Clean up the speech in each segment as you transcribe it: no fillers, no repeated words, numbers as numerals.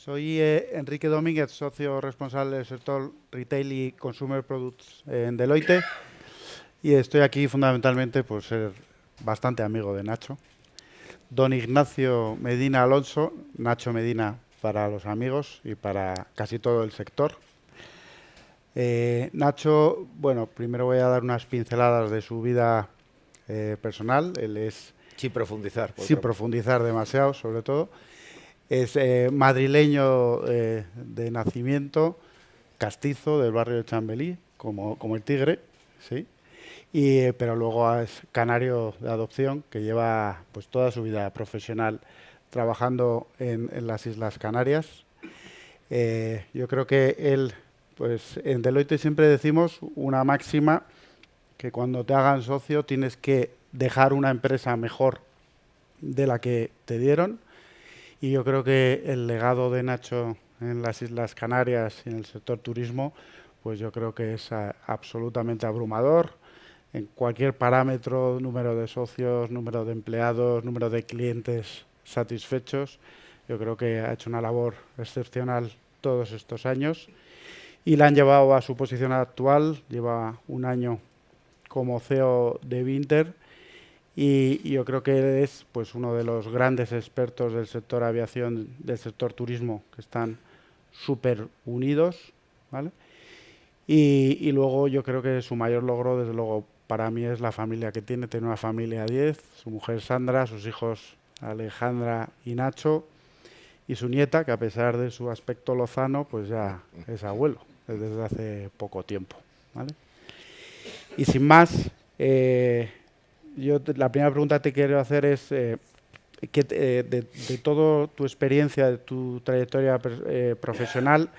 Soy Enrique Domínguez, socio responsable del sector Retail y Consumer Products en Deloitte, y estoy aquí fundamentalmente por ser bastante amigo de Nacho. Don Ignacio Medina Alonso, Nacho Medina para los amigos y para casi todo el sector. Nacho, bueno, primero voy a dar unas pinceladas de su vida personal. Él es... Sin profundizar. Sin profundizar demasiado, sobre todo. Es madrileño de nacimiento, castizo del barrio de Chambelí, como el tigre, ¿sí? Pero luego es canario de adopción, que lleva pues toda su vida profesional trabajando en las Islas Canarias. Yo creo que él, pues en Deloitte siempre decimos una máxima, que cuando te hagan socio tienes que dejar una empresa mejor de la que te dieron. Y yo creo que el legado de Nacho en las Islas Canarias y en el sector turismo, pues yo creo que es absolutamente abrumador. En cualquier parámetro, número de socios, número de empleados, número de clientes satisfechos, yo creo que ha hecho una labor excepcional todos estos años y la han llevado a su posición actual. Lleva un año como CEO de Vinter. Y yo creo que es pues uno de los grandes expertos del sector aviación, del sector turismo, que están súper unidos, ¿vale? Y luego yo creo que su mayor logro, desde luego, para mí es la familia que tiene. Tiene una familia 10, su mujer Sandra, sus hijos Alejandra y Nacho, y su nieta, que a pesar de su aspecto lozano, pues ya es abuelo desde hace poco tiempo, ¿vale? Y sin más... yo la primera pregunta que te quiero hacer es de toda tu experiencia, de tu trayectoria profesional,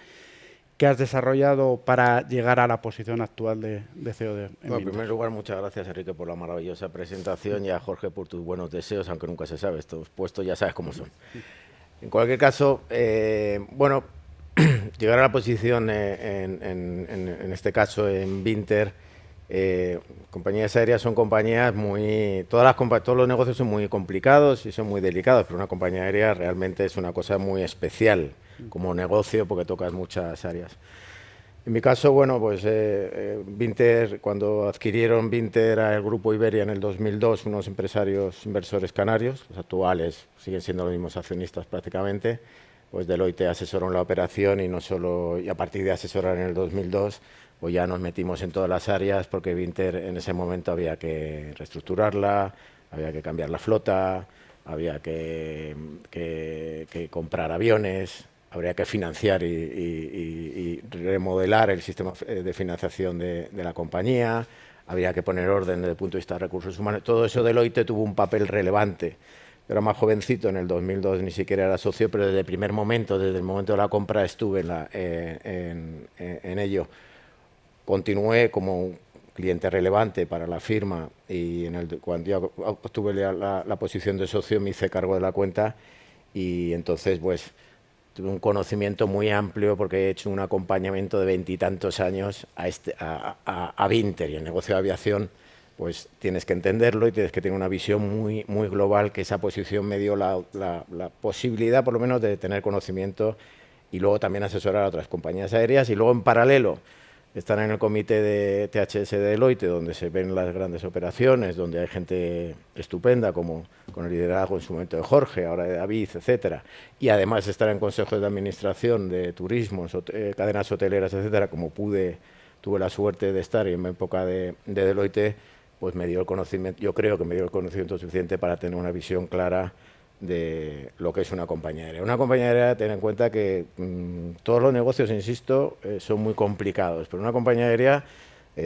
¿qué has desarrollado para llegar a la posición actual de CEO de Bueno, en primer lugar, muchas gracias, Enrique, por la maravillosa presentación y a Jorge por tus buenos deseos, aunque nunca se sabe, estos puestos ya sabes cómo son. En cualquier caso, bueno, llegar a la posición en este caso en Vinter. Compañías aéreas son compañías muy... todos los negocios son muy complicados y son muy delicados, pero una compañía aérea realmente es una cosa muy especial como negocio porque tocas muchas áreas. En mi caso, bueno, pues Vinter, cuando adquirieron Vinter al Grupo Iberia en el 2002, unos empresarios inversores canarios, los actuales siguen siendo los mismos accionistas prácticamente, pues Deloitte asesoró en la operación y no solo, y a partir de asesorar en el 2002, pues ya nos metimos en todas las áreas porque Vinter en ese momento había que reestructurarla, había que cambiar la flota, había que comprar aviones, habría que financiar y remodelar el sistema de financiación de la compañía, habría que poner orden desde el punto de vista de recursos humanos. Todo eso Deloitte tuvo un papel relevante. Yo era más jovencito, en el 2002 ni siquiera era socio, pero desde el primer momento, desde el momento de la compra, estuve en ello. Continué como un cliente relevante para la firma y cuando yo obtuve la posición de socio me hice cargo de la cuenta y entonces pues tuve un conocimiento muy amplio porque he hecho un acompañamiento de 20 y tantos años a Vinter, y el negocio de aviación pues tienes que entenderlo y tienes que tener una visión muy, muy global, que esa posición me dio la posibilidad por lo menos de tener conocimiento y luego también asesorar a otras compañías aéreas y luego en paralelo estar en el comité de THS de Deloitte, donde se ven las grandes operaciones, donde hay gente estupenda, como con el liderazgo en su momento de Jorge, ahora de David, etcétera. Y además estar en consejos de administración de turismo, cadenas hoteleras, etcétera, como tuve la suerte de estar en mi época de Deloitte, pues me dio el conocimiento, yo creo que me dio el conocimiento suficiente para tener una visión clara de lo que es una compañía aérea. Una compañía aérea, ten en cuenta que todos los negocios, insisto, son muy complicados, pero una compañía aérea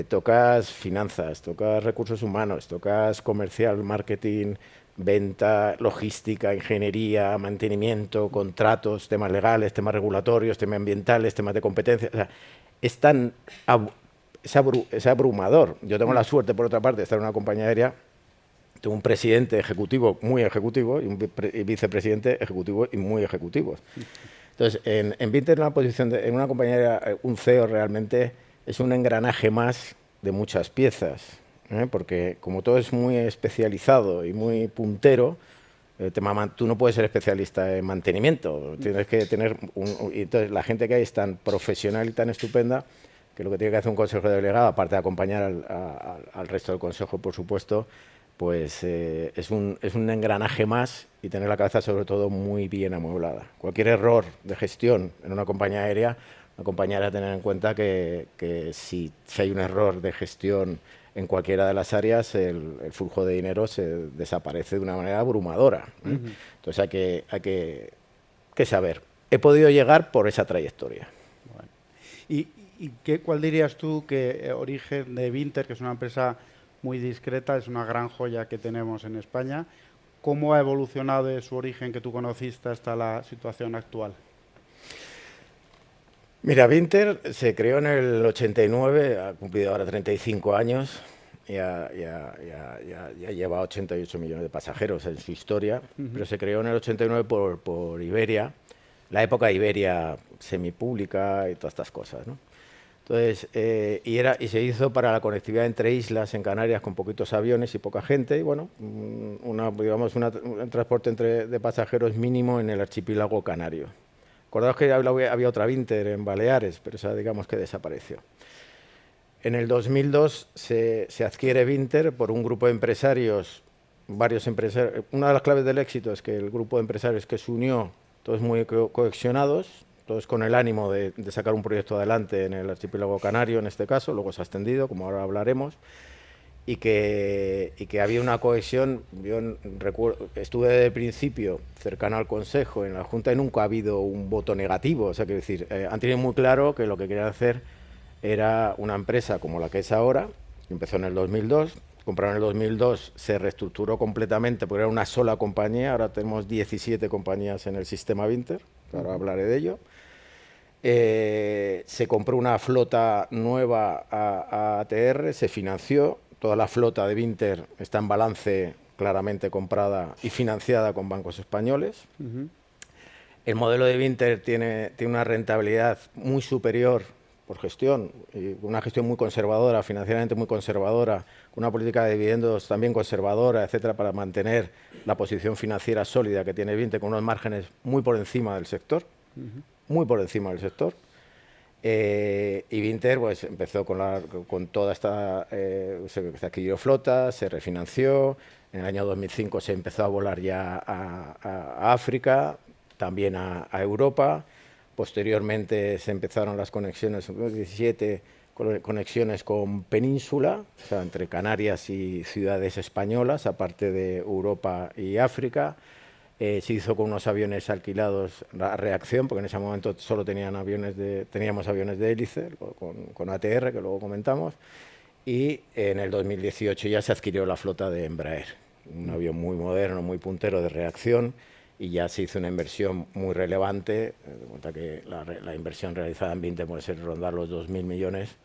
tocas finanzas, tocas recursos humanos, tocas comercial, marketing, venta, logística, ingeniería, mantenimiento, contratos, temas legales, temas regulatorios, temas ambientales, temas de competencia. O sea, es abrumador. Yo tengo la suerte, por otra parte, de estar en una compañía aérea. Tengo un presidente ejecutivo muy ejecutivo y un vicepresidente ejecutivo y muy ejecutivos. Entonces, en Vinter, en una compañía, un CEO realmente es un engranaje más de muchas piezas, porque como todo es muy especializado y muy puntero, Tú no puedes ser especialista en mantenimiento, tienes que tener y entonces la gente que hay es tan profesional y tan estupenda que lo que tiene que hacer un consejo delegado, aparte de acompañar al resto del consejo, por supuesto, pues es un engranaje más y tener la cabeza sobre todo muy bien amueblada. Cualquier error de gestión en una compañía aérea, la compañía debe tener en cuenta que si hay un error de gestión en cualquiera de las áreas, el flujo de dinero se desaparece de una manera abrumadora. Entonces hay que saber. He podido llegar por esa trayectoria. Bueno. ¿Y cuál dirías tú que origen de Vinter, que es una empresa muy discreta, es una gran joya que tenemos en España, cómo ha evolucionado de su origen que tú conociste hasta la situación actual? Mira, Vinter se creó en el 89, ha cumplido ahora 35 años, ya lleva 88 millones de pasajeros en su historia, pero se creó en el 89 por Iberia, la época de Iberia semipública y todas estas cosas, ¿no? Entonces, y se hizo para la conectividad entre islas en Canarias con poquitos aviones y poca gente, y bueno, un transporte de pasajeros mínimo en el archipiélago canario. Acordaos que había otra Vinter en Baleares, pero esa digamos que desapareció. En el 2002 se adquiere Vinter por un grupo de empresarios, varios empresarios. Una de las claves del éxito es que el grupo de empresarios que se unió, todos muy cohesionados, todos con el ánimo de sacar un proyecto adelante en el archipiélago canario, en este caso, luego se ha extendido, como ahora hablaremos, y que había una cohesión. Yo estuve desde el principio cercano al Consejo, en la Junta, y nunca ha habido un voto negativo. O sea, quiero decir, han tenido muy claro que lo que querían hacer era una empresa como la que es ahora, que empezó en el 2002, compraron en el 2002, se reestructuró completamente porque era una sola compañía, ahora tenemos 17 compañías en el sistema Vinter, ahora hablaré de ello. Se compró una flota nueva a ATR, se financió, toda la flota de Vinter está en balance claramente comprada y financiada con bancos españoles. El modelo de Vinter tiene una rentabilidad muy superior por gestión, y una gestión muy conservadora, financieramente muy conservadora, con una política de dividendos también conservadora, etcétera, para mantener la posición financiera sólida que tiene Vinter, con unos márgenes muy por encima del sector. Muy por encima del sector, y Vinter pues empezó con toda esta, se adquirió flota, se refinanció, en el año 2005 se empezó a volar ya a África, también a Europa, posteriormente se empezaron las conexiones, 17 conexiones con Península, o sea, entre Canarias y ciudades españolas, aparte de Europa y África. Se hizo con unos aviones alquilados a reacción, porque en ese momento solo teníamos aviones de hélice, con ATR, que luego comentamos, y en el 2018 ya se adquirió la flota de Embraer, un avión muy moderno, muy puntero de reacción, y ya se hizo una inversión muy relevante, de cuenta que la inversión realizada en Vinter puede ser rondar los 2.000 millones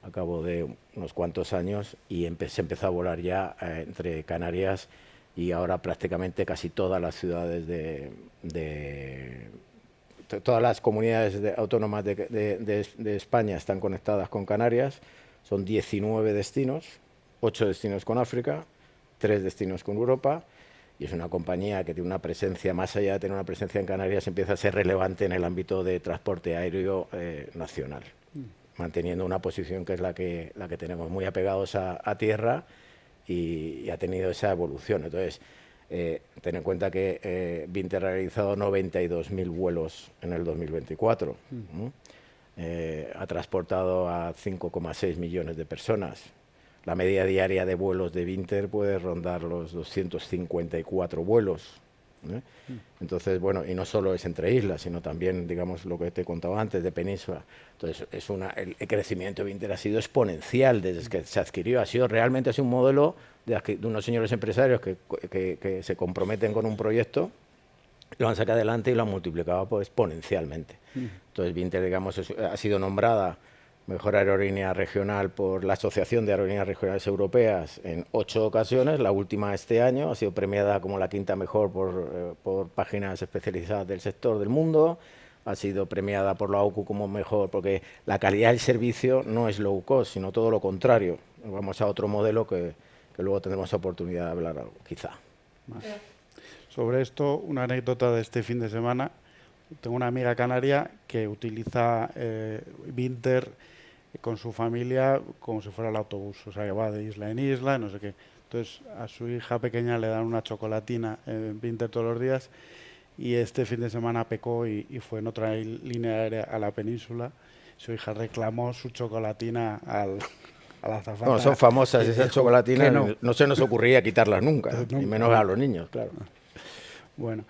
a cabo de unos cuantos años, y se empezó a volar ya entre Canarias y ahora prácticamente casi todas las ciudades todas las comunidades autónomas de España están conectadas con Canarias. Son 19 destinos, 8 destinos con África, 3 destinos con Europa, y es una compañía que tiene una presencia, más allá de tener una presencia en Canarias, empieza a ser relevante en el ámbito de transporte aéreo nacional, manteniendo una posición que es la que tenemos, muy apegados a tierra, y ha tenido esa evolución. Entonces, ten en cuenta que Vinter ha realizado 92.000 vuelos en el 2024. Ha transportado a 5,6 millones de personas. La media diaria de vuelos de Vinter puede rondar los 254 vuelos. Entonces, bueno, y no solo es entre islas, sino también, digamos, lo que te contaba antes, de península. Entonces, el crecimiento de Vinter ha sido exponencial desde que se adquirió. Realmente un modelo de unos señores empresarios que se comprometen con un proyecto, lo han sacado adelante y lo han multiplicado pues, exponencialmente. Entonces, Vinter, digamos, ha sido nombrada mejor aerolínea regional por la Asociación de Aerolíneas Regionales Europeas en 8 ocasiones, la última este año, ha sido premiada como la 5ª mejor por páginas especializadas del sector del mundo, ha sido premiada por la OCU como mejor, porque la calidad del servicio no es low cost, sino todo lo contrario. Vamos a otro modelo que luego tendremos oportunidad de hablar, quizá. sobre esto, una anécdota de este fin de semana. Tengo una amiga canaria que utiliza Vinter con su familia como si fuera el autobús, o sea, que va de isla en isla, no sé qué. Entonces, a su hija pequeña le dan una chocolatina en Vinter todos los días y este fin de semana pecó y fue en otra línea aérea a la península. Su hija reclamó su chocolatina a la azafata. No, son famosas esas chocolatinas, no se nos ocurría quitarlas nunca, y menos a los niños, claro. Bueno,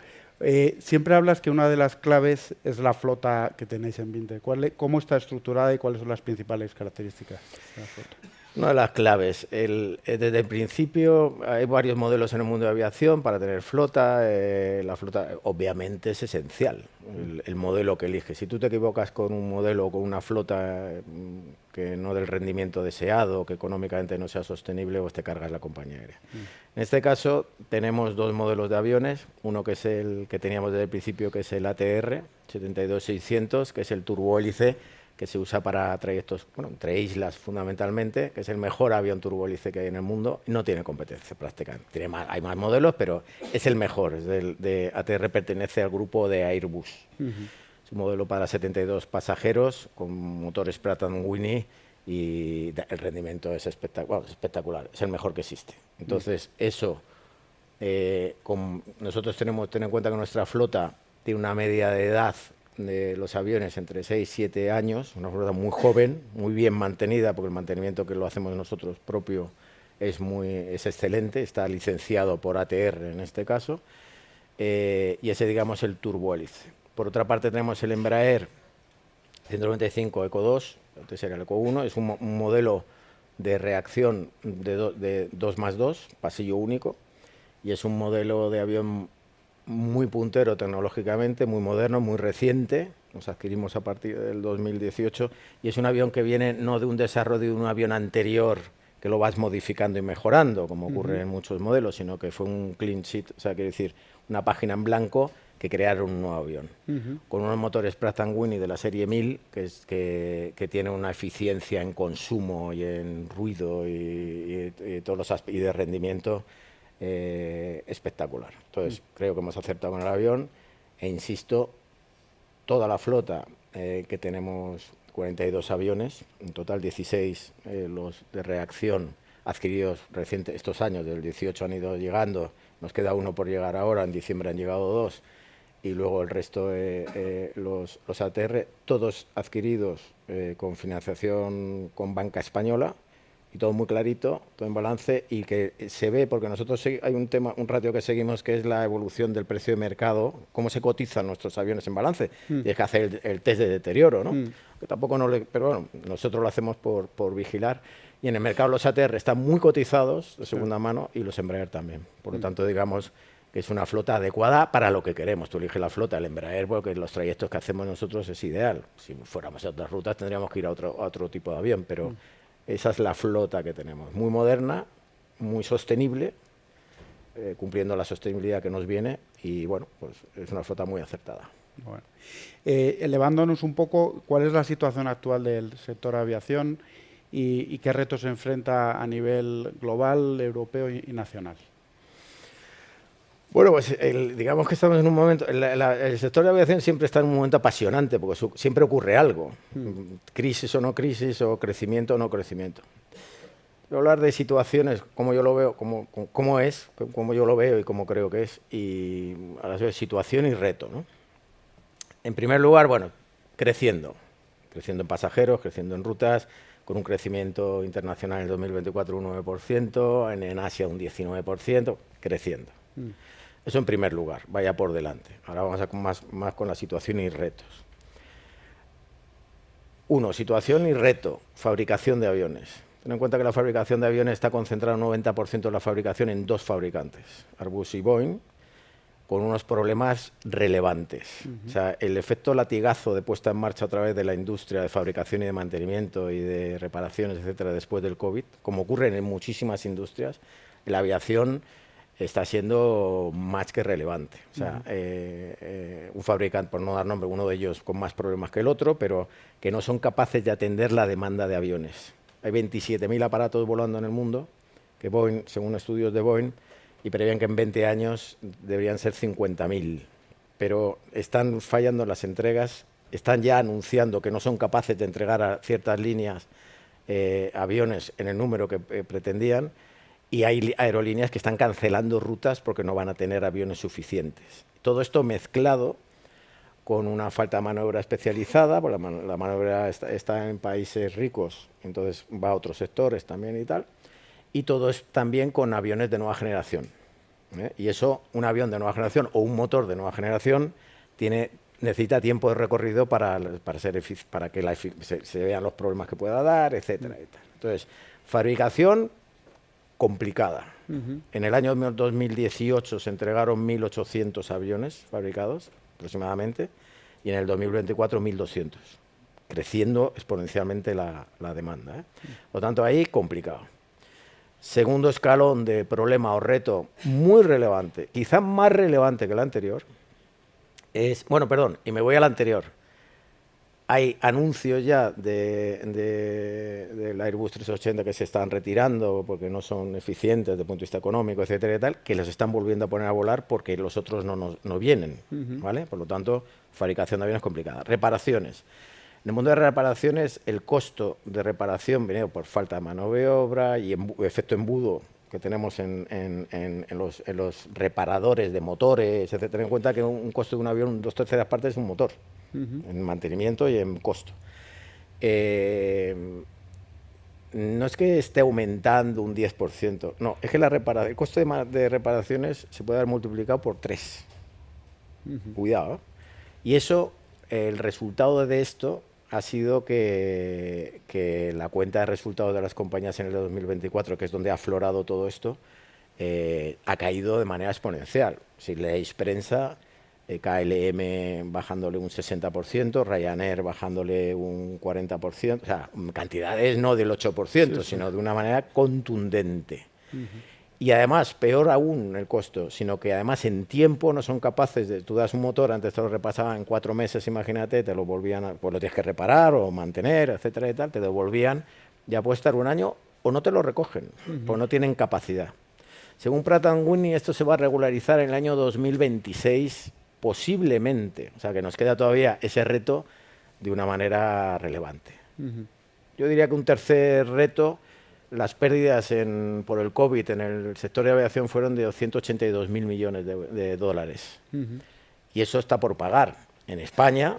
siempre hablas que una de las claves es la flota que tenéis en Vinter. ¿Cómo está estructurada y cuáles son las principales características de la flota? Una de las claves, desde el principio hay varios modelos en el mundo de aviación para tener flota. La flota obviamente es esencial, el modelo que eliges. Si tú te equivocas con un modelo o con una flota que no dé el rendimiento deseado, que económicamente no sea sostenible, pues te cargas la compañía aérea. En este caso tenemos dos modelos de aviones, uno que es el que teníamos desde el principio, que es el ATR 72600, que es el turbohélice, que se usa para trayectos, bueno, entre islas fundamentalmente, que es el mejor avión turbohélice que hay en el mundo. No tiene competencia prácticamente. Hay más modelos, pero es el mejor. ATR pertenece al grupo de Airbus. Es un modelo para 72 pasajeros con motores Pratt & Whitney y el rendimiento es espectacular. Es el mejor que existe. Entonces, eso, nosotros tenemos que tener en cuenta que nuestra flota tiene una media de edad de los aviones entre 6 y 7 años, una flota muy joven, muy bien mantenida, porque el mantenimiento que lo hacemos nosotros propio es excelente, está licenciado por ATR en este caso, y ese, digamos, el turbohélice. Por otra parte tenemos el Embraer 195 Eco 2, antes era el Eco 1, es un modelo de reacción de 2+2, pasillo único, y es un modelo de avión muy puntero tecnológicamente, muy moderno, muy reciente. Nos adquirimos a partir del 2018 y es un avión que viene no de un desarrollo de un avión anterior que lo vas modificando y mejorando, como ocurre en muchos modelos, sino que fue un clean sheet, o sea, quiere decir, una página en blanco que crearon un nuevo avión. Con unos motores Pratt & Whitney de la serie 1000, que tiene una eficiencia en consumo y en ruido y todos los y de rendimiento espectacular. Entonces, creo que hemos acertado con el avión e insisto, toda la flota que tenemos, 42 aviones, en total 16 los de reacción adquiridos recientes, estos años, del 18 han ido llegando, nos queda uno por llegar ahora, en diciembre han llegado 2, y luego el resto, los ATR, todos adquiridos con financiación con banca española, y todo muy clarito, todo en balance, y que se ve, porque nosotros hay un ratio que seguimos, que es la evolución del precio de mercado, cómo se cotizan nuestros aviones en balance, y es que hacer el test de deterioro, ¿no? Que tampoco pero bueno, nosotros lo hacemos por vigilar, y en el mercado los ATR están muy cotizados de segunda mano, y los Embraer también. Por lo tanto, digamos que es una flota adecuada para lo que queremos. Tú eliges la flota, el Embraer, porque los trayectos que hacemos nosotros es ideal. Si fuéramos a otras rutas tendríamos que ir a otro tipo de avión, pero esa es la flota que tenemos, muy moderna, muy sostenible, cumpliendo la sostenibilidad que nos viene, y bueno, pues es una flota muy acertada. Bueno. Elevándonos un poco, ¿cuál es la situación actual del sector aviación y qué retos se enfrenta a nivel global, europeo y nacional? Bueno, pues digamos que estamos en un momento, el sector de aviación siempre está en un momento apasionante, porque siempre ocurre algo, crisis o no crisis, o crecimiento o no crecimiento. Voy a hablar de situaciones, como yo lo veo, como yo lo veo y como creo que es, y a la vez situación y reto, ¿no? En primer lugar, bueno, creciendo en pasajeros, creciendo en rutas, con un crecimiento internacional en el 2024 un 9%, en Asia un 19%, creciendo. Eso en primer lugar, vaya por delante. Ahora vamos a más con la situación y retos. Uno, situación y reto, fabricación de aviones. Ten en cuenta que la fabricación de aviones está concentrada un 90% de la fabricación en dos fabricantes, Airbus y Boeing, con unos problemas relevantes. O sea, el efecto latigazo de puesta en marcha a través de la industria de fabricación y de mantenimiento y de reparaciones, etcétera, después del COVID, como ocurre en muchísimas industrias, la aviación está siendo más que relevante. O sea, un fabricante, por no dar nombre, uno de ellos con más problemas que el otro, pero que no son capaces de atender la demanda de aviones. Hay 27.000 aparatos volando en el mundo, que Boeing, según estudios de Boeing, y prevían que en 20 años deberían ser 50.000. Pero están fallando las entregas, están ya anunciando que no son capaces de entregar a ciertas líneas aviones en el número que pretendían, y hay aerolíneas que están cancelando rutas porque no van a tener aviones suficientes. Todo esto mezclado con una falta de mano de obra especializada, porque la mano de obra está en países ricos, entonces va a otros sectores también y tal, y todo es también con aviones de nueva generación. Y eso, un avión de nueva generación o un motor de nueva generación necesita tiempo de recorrido para que se vean los problemas que pueda dar, etcétera. Entonces, fabricación complicada. En el año 2018 se entregaron 1.800 aviones fabricados aproximadamente, y en el 2024 1.200, creciendo exponencialmente la demanda. Por lo tanto, ahí complicado. Segundo escalón de problema o reto muy relevante, quizá más relevante que el anterior, es, bueno, perdón, y me voy al anterior. Hay anuncios ya del Airbus 380 que se están retirando porque no son eficientes desde el punto de vista económico, etcétera y tal, que los están volviendo a poner a volar porque los otros no vienen, ¿vale? Por lo tanto, fabricación de aviones complicada. Reparaciones. En el mundo de reparaciones, el costo de reparación viene por falta de mano de obra y efecto embudo que tenemos en los reparadores de motores, etc. Ten en cuenta que un costo de un avión, 2/3 partes es un motor, en mantenimiento y en costo. No es que esté aumentando un 10%, no, es que el costo de reparaciones se puede haber multiplicado por 3. Cuidado, ¿eh? Y eso, el resultado de esto ha sido que la cuenta de resultados de las compañías en el 2024, que es donde ha aflorado todo esto, ha caído de manera exponencial. Si leéis prensa, KLM bajándole un 60%, Ryanair bajándole un 40%, o sea, cantidades no del 8%, sino de una manera contundente. Y además, peor aún el costo, sino que además en tiempo no son capaces de... Tú das un motor, antes te lo repasaban en 4 meses, imagínate, te lo volvían, pues lo tienes que reparar o mantener, etcétera y tal, te devolvían, ya puede estar un año o no te lo recogen, pues no tienen capacidad. Según Pratt & Whitney, esto se va a regularizar en el año 2026, posiblemente, o sea que nos queda todavía ese reto de una manera relevante. Yo diría que un tercer reto... Las pérdidas por el COVID en el sector de aviación fueron de 282.000 millones de dólares. Y eso está por pagar. En España,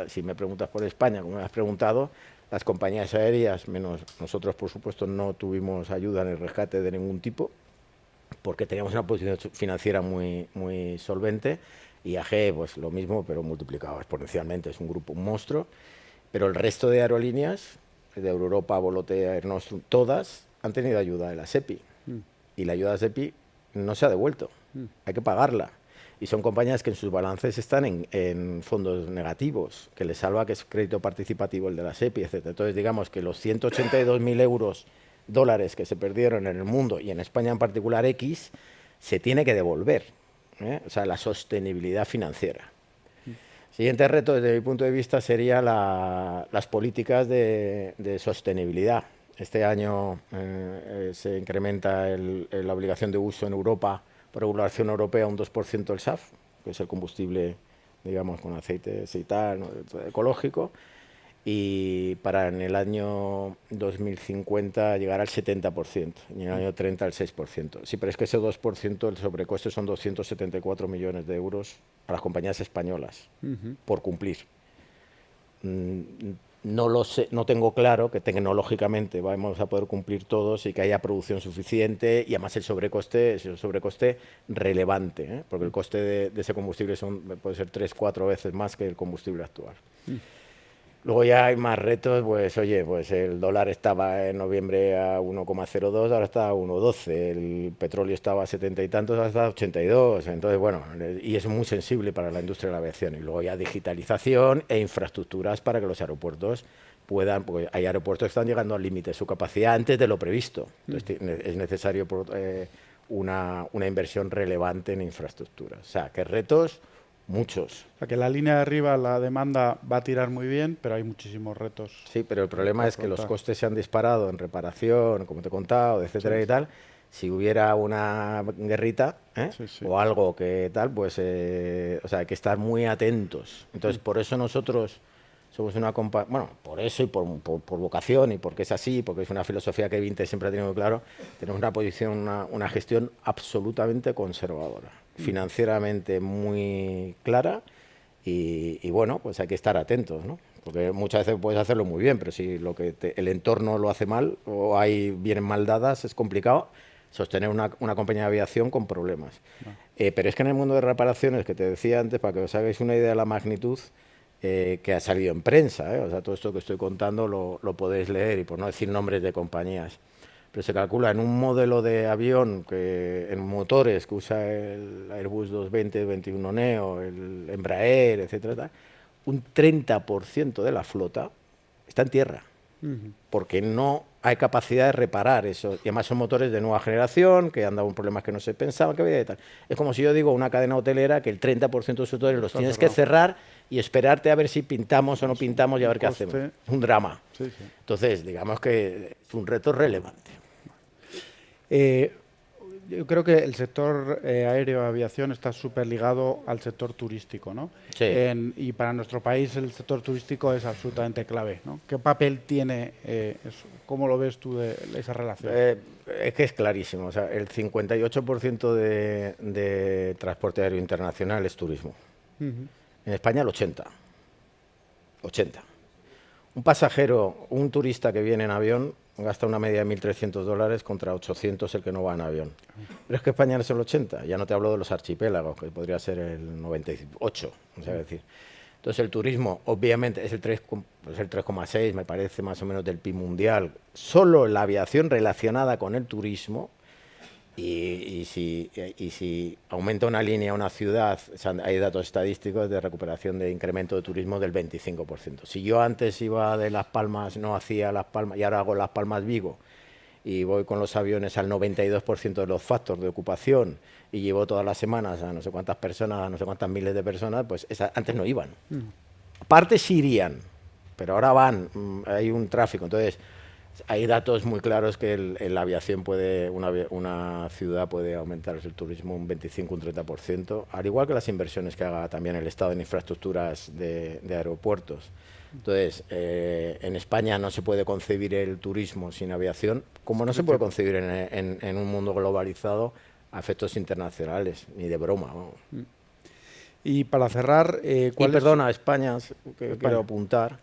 si me preguntas por España, como me has preguntado, las compañías aéreas, menos nosotros, por supuesto, no tuvimos ayuda en el rescate de ningún tipo, porque teníamos una posición financiera muy, muy solvente. IAG, pues lo mismo, pero multiplicado exponencialmente, es un grupo, un monstruo. Pero el resto de aerolíneas, de Europa, Volotea, Air Nostrum, todas han tenido ayuda de la SEPI. Y la ayuda de la SEPI no se ha devuelto. Hay que pagarla. Y son compañías que en sus balances están en fondos negativos, que les salva que es crédito participativo el de la SEPI, etc. Entonces, digamos que los 182.000 dólares que se perdieron en el mundo, y en España en particular X, se tiene que devolver. O sea, la sostenibilidad financiera. Siguiente reto, desde mi punto de vista, sería las políticas de sostenibilidad. Este año se incrementa la obligación de uso en Europa, por regulación europea, un 2% del SAF, que es el combustible, digamos, con aceite tal, ¿no?, ecológico, y para en el año 2050 llegar al 70%, y en el año 30 al 6%. Sí, pero es que ese 2%, el sobrecoste son 274 millones de euros a las compañías españolas por cumplir. No lo sé, no tengo claro que tecnológicamente vamos a poder cumplir todos y que haya producción suficiente, y además el sobrecoste es un sobrecoste relevante, porque el coste de ese combustible puede ser 3-4 veces más que el combustible actual. Luego ya hay más retos, pues oye, pues el dólar estaba en noviembre a 1,02, ahora está a 1,12, el petróleo estaba a 70 y tantos, ahora está a 82, entonces bueno, y es muy sensible para la industria de la aviación. Y luego ya digitalización e infraestructuras para que los aeropuertos puedan, porque hay aeropuertos que están llegando al límite de su capacidad antes de lo previsto, entonces es necesario una inversión relevante en infraestructuras. O sea, que retos... muchos. O sea, que la línea de arriba, la demanda va a tirar muy bien, pero hay muchísimos retos. Sí, pero el problema es que los costes se han disparado en reparación, como te he contado, etcétera y tal. si hubiera una guerrita Sí, sí. o algo que tal, pues o sea, hay que estar muy atentos. Entonces, por eso nosotros somos una compañía, bueno, por eso y por vocación y porque es así, porque es una filosofía que Vinte siempre ha tenido muy claro, tenemos una posición, una gestión absolutamente conservadora, financieramente muy clara y bueno, pues hay que estar atentos, ¿no? Porque muchas veces puedes hacerlo muy bien, pero si el entorno lo hace mal o vienen mal dadas, es complicado sostener una compañía de aviación con problemas. Pero es que en el mundo de reparaciones, que te decía antes, para que os hagáis una idea de la magnitud, que ha salido en prensa, o sea, todo esto que estoy contando lo podéis leer y por no decir nombres de compañías. Pero se calcula en un modelo de avión, en motores que usa el Airbus 220, 21neo, el Embraer, etcétera, un 30% de la flota está en tierra, porque no hay capacidad de reparar eso. Y además son motores de nueva generación, que han dado problemas que no se pensaban que había y tal. Es como si yo digo una cadena hotelera que el 30% de sus motores los tienes que cerrar y esperarte a ver si pintamos o no pintamos y a ver qué hacemos. Es un drama. Sí, sí. Entonces, digamos que es un reto relevante. Yo creo que el sector aéreo de aviación está súper ligado al sector turístico, ¿no? Sí. Y para nuestro país el sector turístico es absolutamente clave, ¿no? ¿Qué papel tiene eso? ¿Cómo lo ves tú de esa relación? Es que es clarísimo. O sea, el 58% de transporte aéreo internacional es turismo. En España el 80%. 80%. Un pasajero, un turista que viene en avión gasta una media de $1.300 contra 800 el que no va en avión. Pero es que España no es el 80, ya no te hablo de los archipiélagos, que podría ser el 98, o sea, decir. Entonces el turismo obviamente es el 3,6, me parece, más o menos del PIB mundial. Solo la aviación relacionada con el turismo. Y si aumenta una línea, una ciudad, o sea, hay datos estadísticos de recuperación de incremento de turismo del 25%. Si yo antes iba de Las Palmas, no hacía Las Palmas, y ahora hago Las Palmas Vigo, y voy con los aviones al 92% de los factors de ocupación, y llevo todas las semanas a no sé cuántas personas, a no sé cuántas miles de personas, pues antes no iban. Aparte sí irían, pero ahora van, hay un tráfico. Entonces, hay datos muy claros que la aviación una ciudad puede aumentar el turismo un 25, un 30%, al igual que las inversiones que haga también el Estado en infraestructuras de aeropuertos. Entonces, en España no se puede concebir el turismo sin aviación, como no se puede concebir en un mundo globalizado a efectos internacionales, ni de broma. Vamos. Y para cerrar, perdona, España, que quiero apuntar.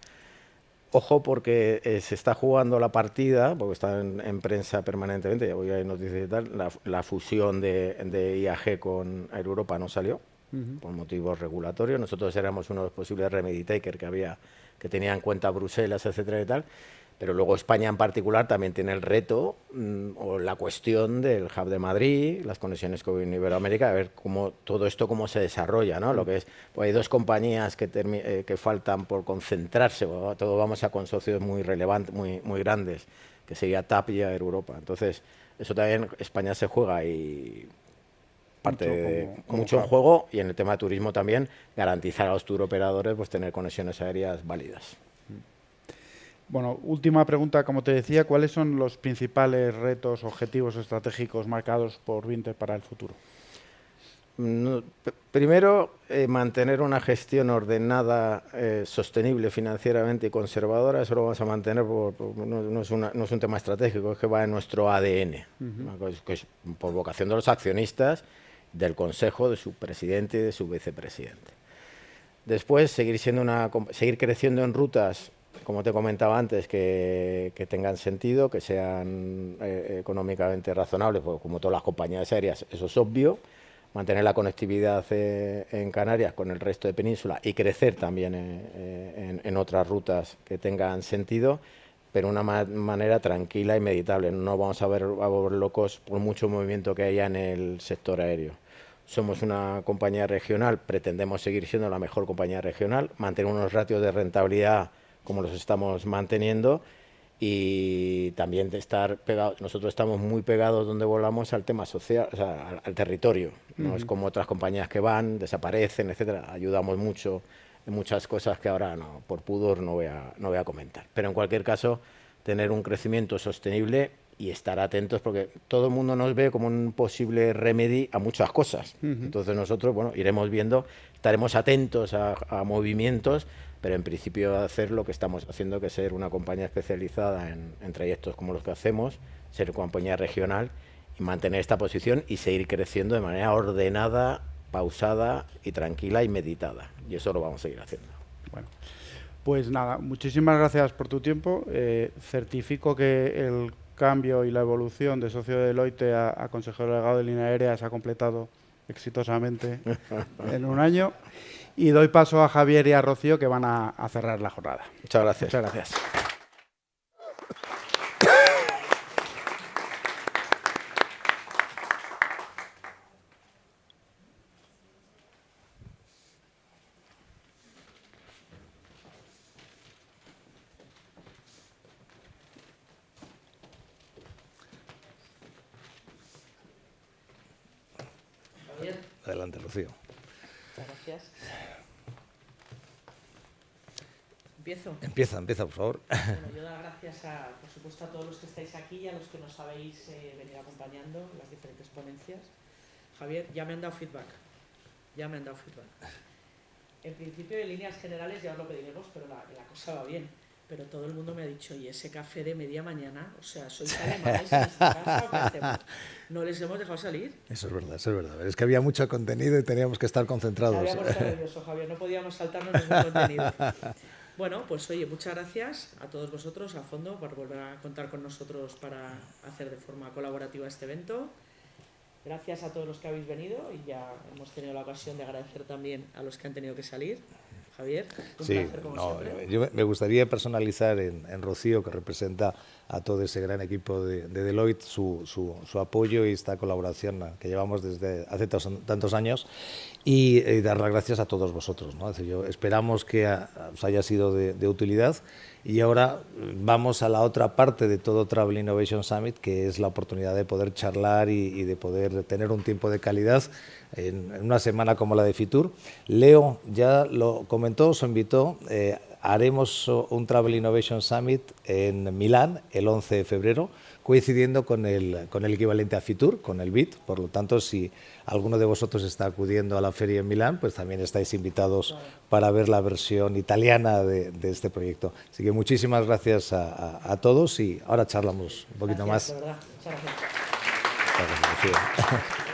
Ojo, porque se está jugando la partida, porque está en prensa permanentemente, ya voy a ir noticias y tal, la fusión de IAG con Air Europa no salió, por motivos regulatorios. Nosotros éramos uno de los posibles remedy taker que tenía en cuenta Bruselas, etcétera y tal. Pero luego España en particular también tiene el reto o la cuestión del hub de Madrid, las conexiones con Iberoamérica, a ver todo esto cómo se desarrolla, ¿no? Lo que es, pues hay dos compañías que faltan por concentrarse, todos vamos a consorcios muy relevantes, muy grandes, que sería TAP y Air Europa. Entonces, eso también España se juega y mucho en juego, y en el tema de turismo también garantizar a los turoperadores pues tener conexiones aéreas válidas. Bueno, última pregunta, como te decía, ¿cuáles son los principales retos, objetivos estratégicos marcados por Vinte para el futuro? Primero, mantener una gestión ordenada, sostenible financieramente y conservadora. Eso lo vamos a mantener, no es un tema estratégico, es que va en nuestro ADN, que es por vocación de los accionistas, del Consejo, de su presidente y de su vicepresidente. Después, seguir creciendo en rutas, como te comentaba antes, que tengan sentido, que sean económicamente razonables, pues, como todas las compañías aéreas, eso es obvio. Mantener la conectividad en Canarias con el resto de península y crecer también en otras rutas que tengan sentido, pero de una manera tranquila y meditable. No vamos a volver locos por mucho movimiento que haya en el sector aéreo. Somos una compañía regional, pretendemos seguir siendo la mejor compañía regional, mantener unos ratios de rentabilidad como los estamos manteniendo, y también de estar pegados. Nosotros estamos muy pegados donde volamos al tema social, o sea, al territorio. No es como otras compañías que van, desaparecen, etcétera. Ayudamos mucho en muchas cosas que ahora por pudor no voy a comentar. Pero en cualquier caso, tener un crecimiento sostenible y estar atentos porque todo el mundo nos ve como un posible remedio a muchas cosas. Entonces nosotros, bueno, iremos viendo, estaremos atentos a movimientos, pero en principio hacer lo que estamos haciendo, que es ser una compañía especializada en trayectos como los que hacemos, ser una compañía regional y mantener esta posición y seguir creciendo de manera ordenada, pausada y tranquila y meditada. Y eso lo vamos a seguir haciendo. Bueno, pues nada, muchísimas gracias por tu tiempo. Certifico que el cambio y la evolución de socio de Deloitte a consejero delegado de línea aérea se ha completado exitosamente en un año. Y doy paso a Javier y a Rocío, que van a cerrar la jornada. Muchas gracias. Muchas gracias. Adelante, Rocío. Muchas gracias. ¿Empiezo? Empieza, por favor. Bueno, yo doy gracias, por supuesto, a todos los que estáis aquí y a los que nos habéis venido acompañando en las diferentes ponencias. Javier, ya me han dado feedback. En principio, en líneas generales, ya os lo pediremos, pero la cosa va bien. Pero todo el mundo me ha dicho, ¿y ese café de media mañana? O sea, ¿sois alemanes en esta casa o qué hacemos? ¿No les hemos dejado salir? Eso es verdad. Es que había mucho contenido y teníamos que estar concentrados. Habíamos estado nerviosos, Javier, no podíamos saltarnos ningún contenido. Bueno, pues oye, muchas gracias a todos vosotros, a fondo, por volver a contar con nosotros para hacer de forma colaborativa este evento. Gracias a todos los que habéis venido y ya hemos tenido la ocasión de agradecer también a los que han tenido que salir. Javier, un placer como siempre. Yo me gustaría personalizar en Rocío, que representa a todo ese gran equipo de Deloitte, su apoyo y esta colaboración que llevamos desde hace tantos años y dar las gracias a todos vosotros, ¿no? Es decir, esperamos que os haya sido de utilidad y ahora vamos a la otra parte de todo Travel Innovation Summit, que es la oportunidad de poder charlar y de poder tener un tiempo de calidad en una semana como la de Fitur. Leo ya lo comentó, os invitó. Haremos un Travel Innovation Summit en Milán el 11 de febrero, coincidiendo con el equivalente a Fitur, con el BIT. Por lo tanto, si alguno de vosotros está acudiendo a la feria en Milán, pues también estáis invitados para ver la versión italiana de este proyecto. Así que muchísimas gracias a todos y ahora charlamos un poquito más. De verdad. Muchas gracias. Gracias.